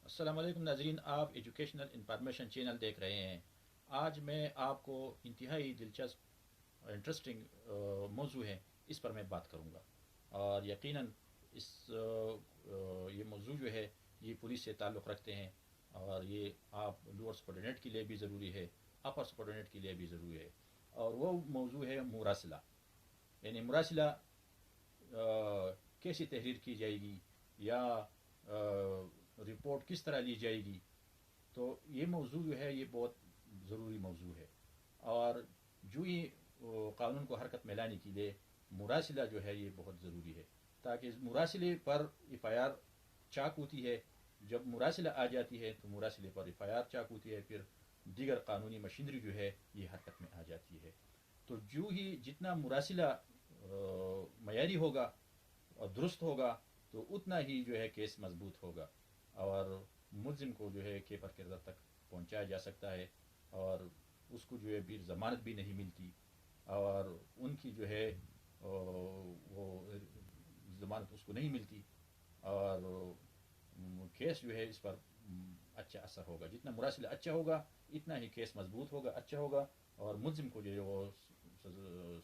अस्सलाम वालेकुम नाज़रीन, आप एजुकेशनल इंफॉर्मेशन चैनल देख रहे हैं। आज मैं आपको इंतहाई दिलचस्प इंटरेस्टिंग मौजू है, इस पर मैं बात करूँगा। और यकीनन ये मौजू जो है ये पुलिस से ताल्लुक़ रखते हैं, और ये आप लोअर सबऑर्डिनेट के लिए भी ज़रूरी है, अपर सबऑर्डिनेट के लिए भी ज़रूरी है। और वो मौजू है मुरासिला। यानी मुरासिला कैसी तहरीर की जाएगी, या रिपोर्ट किस तरह ली जाएगी। तो ये मौजू जो है ये बहुत ज़रूरी मौजू है। और जो ही कानून को हरकत में लाने के लिए मुरासिला जो है ये बहुत ज़रूरी है, ताकि मुरासिले पर एफ आई आर चाक होती है। जब मुरासिला आ जाती है तो मुरासिले पर एफ आई आर चाक होती है, फिर दीगर कानूनी मशीनरी जो है ये हरकत में आ जाती है। तो जो ही जितना मुरासिला मयारी होगा और दुरुस्त होगा, तो उतना ही जो है केस मजबूत होगा, और मुलजिम को जो है के पर किरदार तक पहुंचाया जा सकता है, और उसको जो है भी ज़मानत भी नहीं मिलती, और उनकी जो है वो ज़मानत उसको नहीं मिलती, और केस जो है इस पर अच्छा असर होगा। जितना मुरासिला अच्छा होगा इतना ही केस मजबूत होगा, अच्छा होगा, और मुलजिम को जो है वो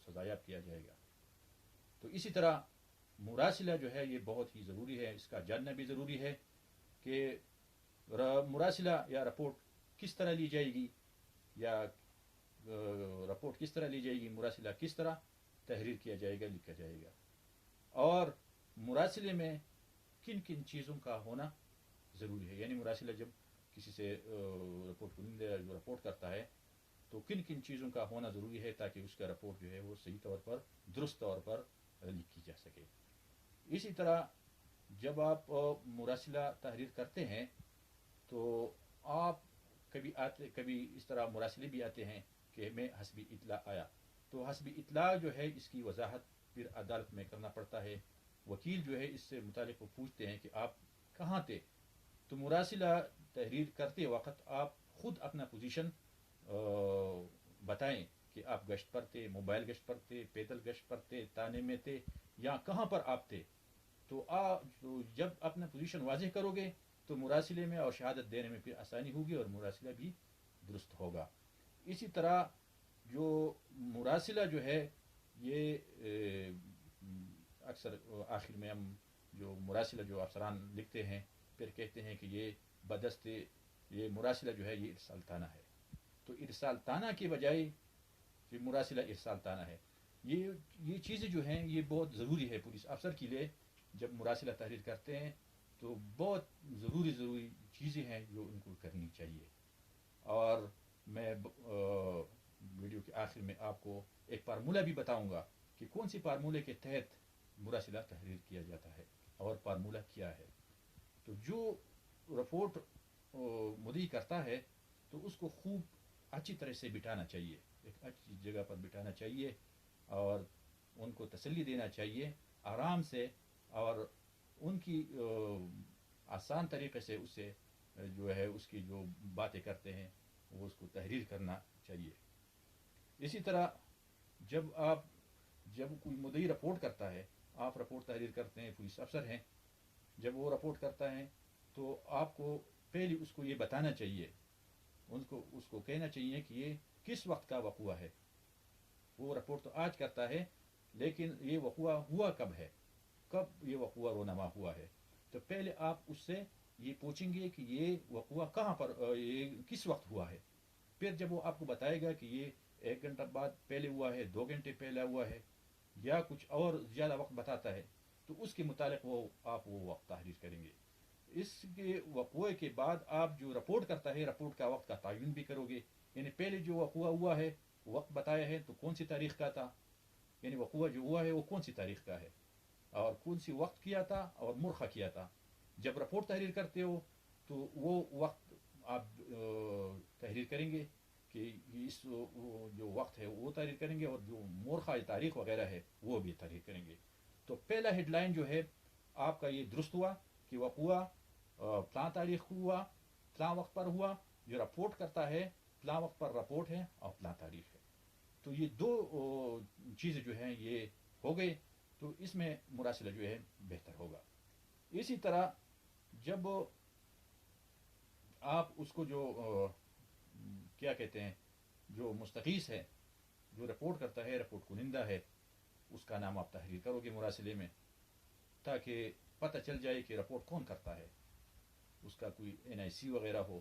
सजायाब किया जाएगा। तो इसी तरह मुरासिला जो है ये बहुत ही ज़रूरी है, इसका जानना भी ज़रूरी है कि मुरासिला या रिपोर्ट किस तरह ली जाएगी, या रिपोर्ट किस तरह ली जाएगी, मुरासिला किस तरह तहरीर किया जाएगा, लिखा जाएगा। और मुरासिले में किन किन चीज़ों का होना ज़रूरी है। यानी मुरासिला जब किसी से रिपोर्ट कुनिंदा जो रिपोर्ट करता है, तो किन किन चीज़ों का होना ज़रूरी है, ताकि उसका रिपोर्ट जो है वो सही तौर पर, दुरुस्त तौर पर लिखी जा सके। इसी तरह जब आप मुरासिला तहरीर करते हैं, तो आप कभी इस तरह मुरासिले भी आते हैं कि मैं हस्बी इतला आया। तो हस्बी इतला जो है इसकी वजाहत फिर अदालत में करना पड़ता है। वकील जो है इससे मुतालिक वो पूछते हैं कि आप कहाँ थे। तो मुरासिला तहरीर करते वक्त आप ख़ुद अपना पोजीशन बताएं कि आप गश्त पर थे, मोबाइल गश्त पर थे, पैदल गश्त पर थे, ताने में थे, या कहाँ पर आप थे। तो जब अपना पोजीशन वाजह करोगे तो मुरासिले में और शहादत देने में फिर आसानी होगी, और मुरासिला भी दुरुस्त होगा। इसी तरह जो मुरासिला जो है ये अक्सर आखिर में हम जो मुरासिला जो अफसरान लिखते हैं, फिर कहते हैं कि ये बदस्ते ये मुरासिला जो है ये इरसाल ताना है। तो इरसाल ताना के बजाय ये मुरासिला इरसाल ताना है। ये चीज़ें जो हैं ये बहुत ज़रूरी है पुलिस अफसर के लिए। जब मुरासिला तहरीर करते हैं तो बहुत ज़रूरी चीज़ें हैं जो उनको करनी चाहिए। और मैं वीडियो के आखिर में आपको एक फार्मूला भी बताऊंगा कि कौन सी फार्मूले के तहत मुरासिला तहरीर किया जाता है, और फार्मूला क्या है। तो जो रिपोर्ट मुद्दई करता है तो उसको खूब अच्छी तरह से बिठाना चाहिए, एक अच्छी जगह पर बिठाना चाहिए, और उनको तसल्ली देना चाहिए आराम से, और उनकी आसान तरीके से उससे जो है उसकी जो बातें करते हैं वो उसको तहरीर करना चाहिए। इसी तरह जब कोई मुद्दई रिपोर्ट करता है, आप रिपोर्ट तहरीर करते हैं, पुलिस अफसर हैं, जब वो रिपोर्ट करता है तो आपको पहले उसको ये बताना चाहिए, उसको कहना चाहिए कि ये किस वक्त का वक़ुआ है। वो रिपोर्ट तो आज करता है, लेकिन ये वक़ुआ हुआ कब है, कब ये वक़ुआ रोनमा हुआ है। तो पहले आप उससे ये पूछेंगे कि ये वक़ुआ कहाँ पर, ये किस वक्त हुआ है। फिर जब वो आपको बताएगा कि ये 1 घंटा बाद पहले हुआ है, 2 घंटे पहले हुआ है, या कुछ और ज़्यादा वक्त बताता है, तो उसके मुताबिक आप वो वक्त तहरीर करेंगे। इसके वक़ुए के बाद आप जो रिपोर्ट करता है, रिपोर्ट का वक्त का तयन भी करोगे। यानी पहले जो वक़ुआ हुआ है वक्त बताया है तो कौन सी तारीख़ का था, यानी वक़ुआ जो हुआ है वो कौन सी तारीख़ का है, और कौन सी वक्त किया था और मुर्खा किया था। जब रिपोर्ट तहरीर करते हो तो वो वक्त आप तहरीर करेंगे कि इस जो वक्त है वो तहरीर करेंगे, और जो मुर्खा तारीख़ वगैरह है वो भी तहरीर करेंगे। तो पहला हेडलाइन जो है आपका ये दुरुस्त हुआ कि वक़ुआ फ़लाँ तारीख़ हुआ, फ़लाँ वक्त पर हुआ। जो रिपोर्ट करता है फ़लाँ वक्त पर रिपोर्ट है और फ़लाँ तारीख़ है। तो ये दो चीज़ें जो हैं ये हो गई, तो इसमें मुरासिला जो है बेहतर होगा। इसी तरह जब آپ اس کو جو کیا کہتے ہیں جو مستغیث ہے، جو رپورٹ کرتا ہے، رپورٹ کنندہ ہے، اس کا نام آپ تحریر کرو گے مراسلے میں، تاکہ پتہ چل جائے کہ رپورٹ کون کرتا ہے، اس کا کوئی NIC وغیرہ ہو،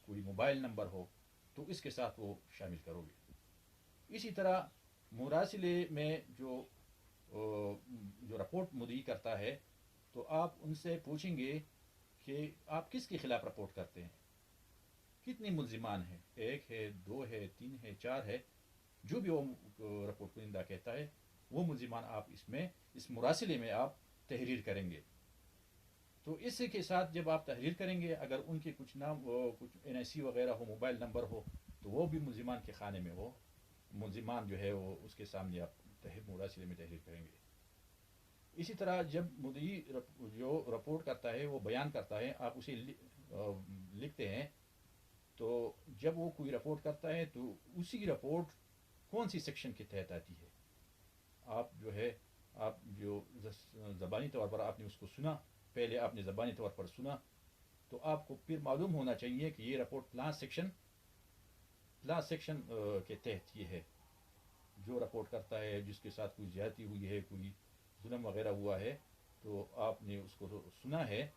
کوئی موبائل نمبر ہو، تو اس کے ساتھ وہ شامل کرو گے۔ اسی طرح مراسلے میں جو رپورٹ مدعی کرتا ہے، تو آپ ان سے پوچھیں گے کہ آپ کس کے خلاف رپورٹ کرتے ہیں، کتنے ملزمان ہیں، 1 ہے، 2 ہے، 3 ہے، 4 ہے، جو بھی وہ رپورٹ کنندہ کہتا ہے، وہ ملزمان آپ اس مراسلے میں آپ تحریر کریں گے۔ تو اس کے ساتھ جب آپ تحریر کریں گے، اگر ان کے کچھ نام کچھ NIC وغیرہ ہو، موبائل نمبر ہو، تو وہ بھی ملزمان کے خانے میں، وہ ملزمان جو ہے وہ اس کے سامنے آپ مراسلے میں تحریر کریں گے۔ اسی طرح جب مدعی جو رپورٹ کرتا ہے، وہ بیان کرتا ہے، آپ اسے لکھتے ہیں، تو جب وہ کوئی رپورٹ کرتا ہے تو اسی رپورٹ کون سی سیکشن کے تحت آتی ہے، آپ جو زبانی طور پر آپ نے اس کو سنا، پہلے آپ نے زبانی طور پر سنا، تو آپ کو پھر معلوم ہونا چاہیے کہ یہ رپورٹ فلاں سیکشن کے تحت یہ ہے، جو رپورٹ کرتا ہے جس کے ساتھ کوئی زیادتی ہوئی ہے، کوئی ظلم وغیرہ ہوا ہے، تو آپ نے اس کو سنا ہے،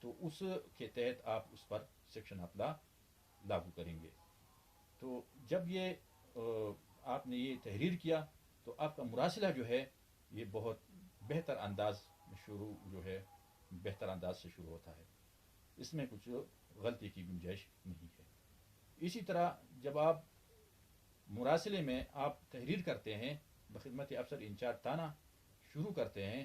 تو اس کے تحت آپ اس پر سیکشن اپنا لاگو کریں گے۔ تو جب یہ آپ نے یہ تحریر کیا، تو آپ کا مراسلہ جو ہے یہ بہت بہتر انداز سے شروع ہوتا ہے، اس میں کچھ غلطی کی گنجائش نہیں ہے۔ اسی طرح جب آپ مراسلے میں آپ تحریر کرتے ہیں، بخدمت افسر انچارج تھانہ شروع کرتے ہیں،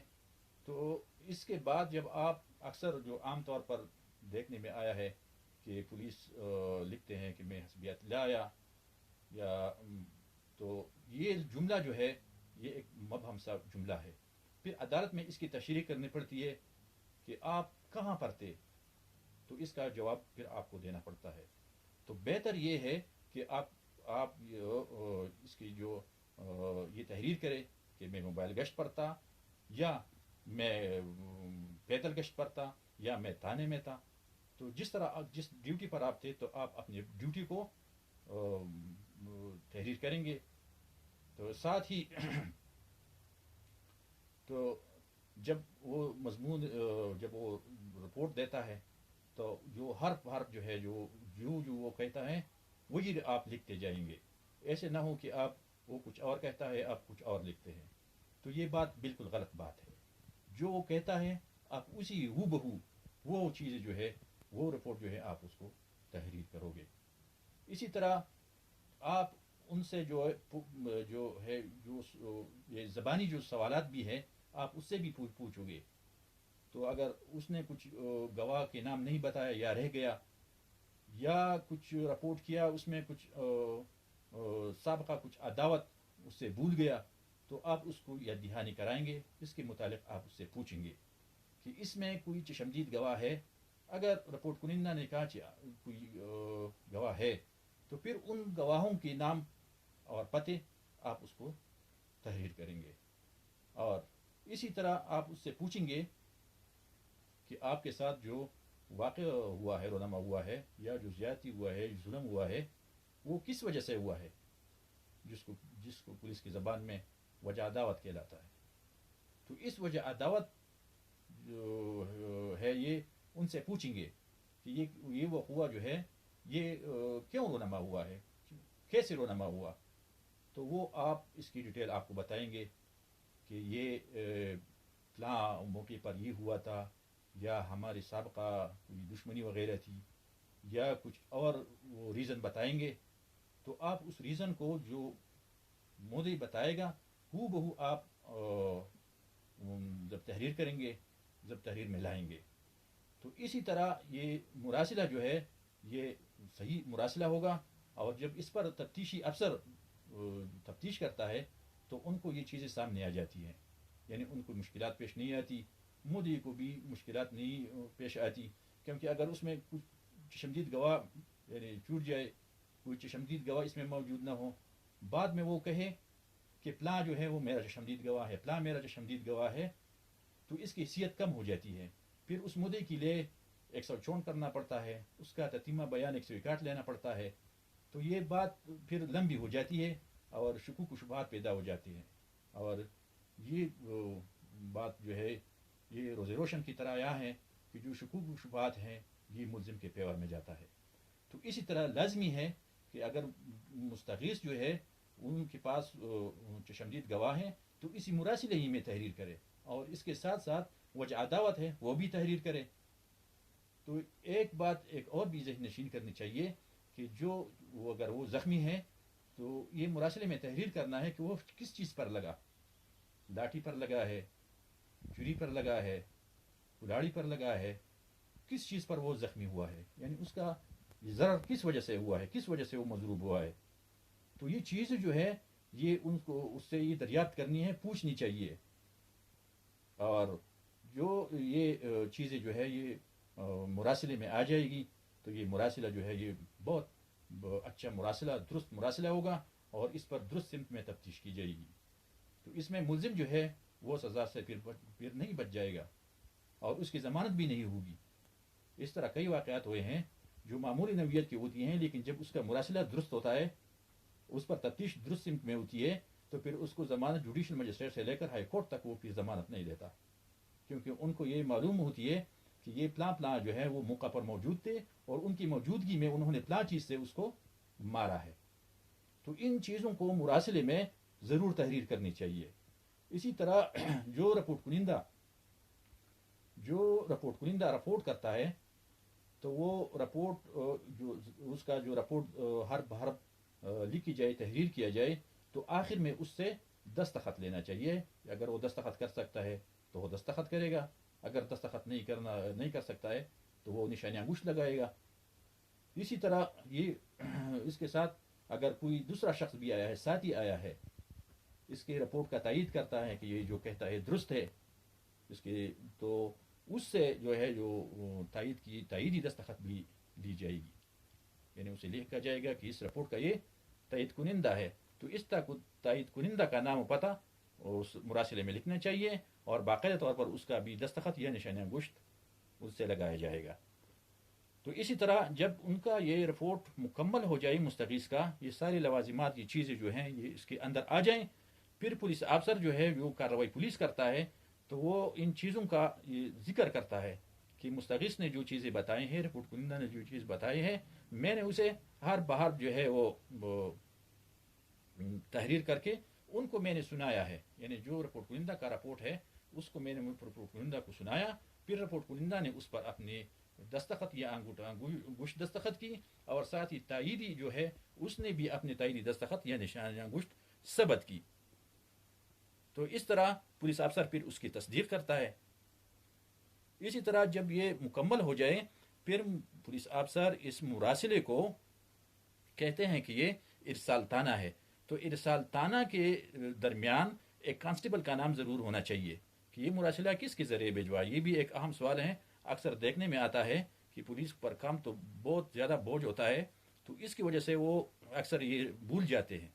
تو اس کے بعد جب آپ اکثر جو عام طور پر دیکھنے میں آیا ہے کہ پولیس لکھتے ہیں کہ میں حسبیت لایا، یا تو یہ جملہ جو ہے یہ ایک مبہم سا جملہ ہے، پھر عدالت میں اس کی تشریح کرنی پڑتی ہے کہ آپ کہاں پر تھے، تو اس کا جواب پھر آپ کو دینا پڑتا ہے۔ تو بہتر یہ ہے کہ آپ اس کی جو یہ تحریر کرے کہ میں موبائل گشت پر تھا، یا میں پیدل گشت پر تھا، یا میں تھانے میں تھا۔ تو جس ڈیوٹی پر آپ تھے، تو آپ اپنی ڈیوٹی کو تحریر کریں گے۔ تو ساتھ ہی تو جب وہ مضمون جب وہ رپورٹ دیتا ہے، تو جو حرف جو ہے جو وہ کہتا ہے، وہی آپ لکھتے جائیں گے، ایسے نہ ہو کہ وہ کچھ اور کہتا ہے، آپ کچھ اور لکھتے ہیں، تو یہ بات بالکل غلط بات ہے۔ جو وہ کہتا ہے آپ اسی ہو بہو وہ چیز جو ہے، وہ رپورٹ جو ہے آپ اس کو تحریر کرو گے۔ اسی طرح آپ ان سے جو یہ زبانی جو سوالات بھی ہیں، آپ اس سے بھی پوچھو گے۔ تو اگر اس نے کچھ گواہ کے نام نہیں بتایا، یا رہ گیا، یا کچھ رپورٹ کیا اس میں کچھ سابقہ کچھ عداوت اس سے بھول گیا، تو آپ اس کو یاد دہانی کرائیں گے، اس کے متعلق آپ اس سے پوچھیں گے کہ اس میں کوئی چشمدید گواہ ہے۔ اگر رپورٹ کنندہ نے کہا کہ کوئی گواہ ہے، تو پھر ان گواہوں کے نام اور پتے آپ اس کو تحریر کریں گے، اور اسی طرح آپ اس سے پوچھیں گے کہ آپ کے ساتھ جو واقع ہوا ہے، رونما ہوا ہے، یا جو زیادتی ہوا ہے، جو ظلم ہوا ہے، وہ کس وجہ سے ہوا ہے، جس کو پولیس کی زبان میں وجہ عداوت کہلاتا ہے۔ تو اس وجہ عداوت جو ہے یہ ان سے پوچھیں گے کہ یہ وہ ہوا جو ہے، یہ کیوں رونما ہوا ہے، کیسے رونما ہوا۔ تو وہ آپ اس کی ڈیٹیل آپ کو بتائیں گے کہ یہ فلاں موقع پر یہ ہوا تھا، یا ہماری سابقہ کوئی دشمنی وغیرہ تھی، یا کچھ اور وہ ریزن بتائیں گے۔ تو آپ اس ریزن کو جو مودی بتائے گا، ہو بہو آپ جب تحریر کریں گے، جب تحریر میں لائیں گے، تو اسی طرح یہ مراسلہ جو ہے یہ صحیح مراسلہ ہوگا۔ اور جب اس پر تفتیشی افسر تفتیش کرتا ہے، تو ان کو یہ چیزیں سامنے آ جاتی ہیں، یعنی ان کو مشکلات پیش نہیں آتی، مودی کو بھی مشکلات نہیں پیش آتی، کیونکہ اگر اس میں کچھ چشمدید گواہ یعنی چھوٹ جائے، کوئی چشمدید گواہ اس میں موجود نہ ہو، بعد میں وہ کہے کہ فلاں جو ہے وہ میرا چشمدید گواہ ہے، فلاں میرا چشمدید گواہ ہے، تو اس کی حیثیت کم ہو جاتی ہے۔ پھر اس مدعے کے لیے 164 करना पड़ता है, उसका ततीमा बयान 161 लेना पड़ता है। तो ये बात फिर लंबी हो जाती है और शुकूक व शुबहात पैदा हो जाती है। और ये बात जो है ये रोज़े रोशन की तरह आया है कि जो शुकूक व शुबहात हैं ये मुल्ज़िम के पेवर में जाता है। तो इसी तरह लाजमी है कि अगर मुस्तगीस जो है उनके पास चशमदीद गवाह हैं तो इसी मुरासिले ही में तहरीर करे, और इसके साथ साथ वजह अदावत है वो भी तहरीर करे। तो एक बात एक और भी ज़हन नशीन करनी चाहिए कि अगर वो ज़ख्मी है तो ये मुरासिले में तहरीर करना है कि वो किस चीज़ पर लगा, लाठी पर लगा है, छुरी पर लगा है, कुल्हाड़ी पर लगा है, किस चीज़ पर वो ज़ख्मी हुआ है, यानी उसका ज़रर किस वजह से हुआ है, किस वजह से वो मजरूब हुआ है। तो ये चीज़ जो है ये उनको उससे ये दरियाफ्त करनी है, पूछनी चाहिए। और जो ये चीज़ें जो है ये मुरासिले में आ जाएगी तो ये मुरासिला जो है ये बहुत अच्छा मुरासिला, दुरुस्त मुरासिला होगा और इस पर दुरुस्त सिमत में तफ्तीश की जाएगी। तो इसमें मुल्ज़िम जो है वो सज़ा से फिर नहीं बच जाएगा और उसकी ज़मानत भी नहीं होगी। इस तरह कई वाक़यात हुए हैं जो मामूली नौइयत की होती हैं, लेकिन जब उसका मुरासिला दुरुस्त होता है, उस पर तफ्तीश दुरुस्त सिमत में होती है, तो फिर उसको ज़मानत जुडिशल मजिस्ट्रेट से लेकर हाई कोर्ट तक वो फिर ज़मानत नहीं देता, क्योंकि उनको ये मालूम होती है कि ये प्लां जो है वो मौका पर मौजूद थे और उनकी मौजूदगी में उन्होंने प्लां चीज़ से उसको मारा है। तो इन चीज़ों को मुरासिले में ज़रूर तहरीर करनी चाहिए। इसी तरह जो रिपोर्ट कुनिंदा रिपोर्ट करता है तो वो रिपोर्ट जो रिपोर्ट हर हर लिखी जाए, तहरीर किया जाए, तो आखिर में उससे दस्तखत लेना चाहिए। अगर वो दस्तखत कर सकता है तो वो दस्तखत करेगा, अगर दस्तखत नहीं कर सकता है तो वो निशानी अंगूठ लगाएगा। इसी तरह ये इसके साथ अगर कोई दूसरा शख्स भी आया है, साथी आया है, इसके रिपोर्ट का तायीद करता है कि ये जो कहता है दुरुस्त है, इसके तो उससे जो है जो तायीदी दस्तखत भी दी जाएगी, यानी उसे लिखा जाएगा कि इस रिपोर्ट का ये तायीद कुनिंदा है। तो इस तायीद कुनिंदा का नाम पता उस मुरासिले में लिखना चाहिए और बाकायदा तौर पर उसका भी दस्तखत या निशान अंगुश्त उससे लगाया जाएगा। तो इसी तरह जब उनका ये रिपोर्ट मुकम्मल हो जाए मुस्तगीस का, ये सारी लवाजिमात, ये चीज़ें जो हैं ये इसके अंदर आ जाएं, फिर पुलिस अफसर जो है जो कार्रवाई पुलिस करता है तो वो इन चीज़ों का ये जिक्र करता है कि मुस्तगीस ने जो चीज़ें बताई हैं, रिपोर्ट कुनिंदा ने जो चीज़ बताई है, मैंने उसे हर बाहर जो है वो तहरीर करके उनको मैंने सुनाया है। यानी जो रिपोर्ट कुनिंदा का रिपोर्ट है उसको मैंने रिपोर्ट कुनिंदा को सुनाया, फिर रिपोर्ट कुनिंदा ने उस पर अपने दस्तखत या अंगूठ दस्तखत की और साथ ही तायीदी जो है उसने भी अपने तायीदी दस्तखत या निशान अंगूठ सबत की। तो इस तरह पुलिस अफसर फिर उसकी तस्दीक करता है। इसी तरह जब ये मुकम्मल हो जाए फिर पुलिस अफसर इस मुरासिले को कहते हैं कि ये इरसाल ताना है। तो इरसाल ताना के दरमियान एक कांस्टेबल का नाम ज़रूर होना चाहिए कि ये मुरासिला किसके ज़रिए भिजवा। ये भी एक अहम सवाल है, अक्सर देखने में आता है कि पुलिस पर काम तो बहुत ज़्यादा बोझ होता है, तो इसकी वजह से वो अक्सर ये भूल जाते हैं।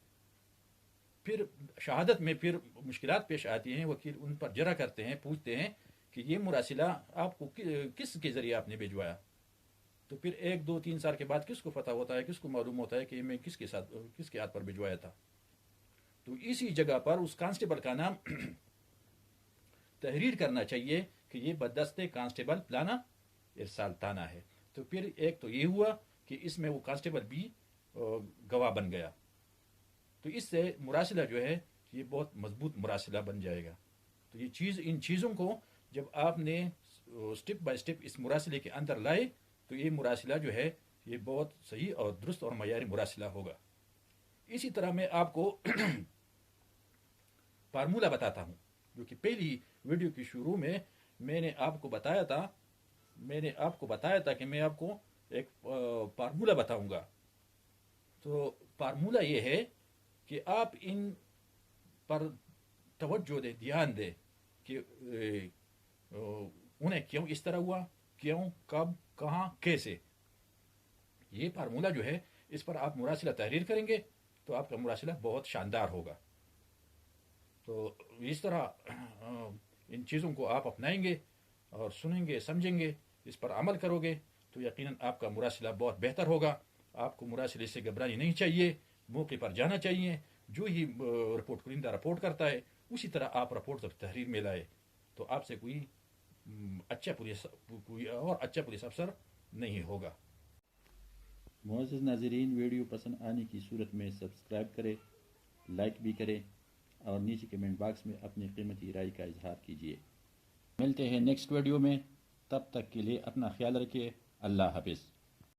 फिर शहादत में फिर मुश्किलात पेश आती हैं, वकील उन पर जरा करते हैं, पूछते हैं कि ये मुरासिला आपको किस के ज़रिए आपने भिजवाया। तो फिर 1-2-3 साल के बाद किसको पता होता है, किसको मालूम होता है कि मैं किसके हाथ पर भिजवाया था। तो इसी जगह पर उस कांस्टेबल का नाम तहरीर करना चाहिए कि ये बदस्ते कांस्टेबल प्लाना इरसाल ताना है। तो फिर एक तो ये हुआ कि इसमें वो कांस्टेबल भी गवाह बन गया, तो इससे मुरासिला जो है ये बहुत मजबूत मुरासिला बन जाएगा। तो इन चीज़ों को जब आपने स्टेप बाय स्टेप इस मुरासिले के अंदर लाए तो ये मुरासिला जो है ये बहुत सही और दुरुस्त और मयारी मुरासिला होगा। इसी तरह मैं आपको फार्मूला बताता हूँ, जो कि पहली वीडियो की शुरू में मैंने आपको बताया था कि मैं आपको एक फार्मूला बताऊंगा। तो फार्मूला ये है कि आप इन पर तवज्जो दें, ध्यान दें कि उन्हें क्यों इस तरह हुआ, क्यों, कब, कहाँ, कैसे। ये फार्मूला जो है इस पर आप मुरासिला तहरीर करेंगे तो आपका मुरासिला बहुत शानदार होगा। तो इस तरह इन चीज़ों को आप अपनाएंगे और सुनेंगे, समझेंगे اس پر عمل کرو گے تو یقیناً آپ کا مراسلہ بہت بہتر ہوگا. آپ کو مراسلے سے گھبرانی نہیں چاہیے، موقع پر جانا چاہیے. جو ہی رپورٹ کنندہ رپورٹ کرتا ہے اسی طرح آپ رپورٹ تک تحریر میں لائے تو آپ سے کوئی اچھا پولیس افسر نہیں ہوگا. معزز ناظرین، ویڈیو پسند آنے کی صورت میں سبسکرائب کریں، لائک بھی کریں اور نیچے کمنٹ باکس میں اپنی قیمتی رائے کا اظہار کیجیے. ملتے ہیں نیکسٹ ویڈیو میں، تب تک کے لیے اپنا خیال رکھیے. اللہ حافظ.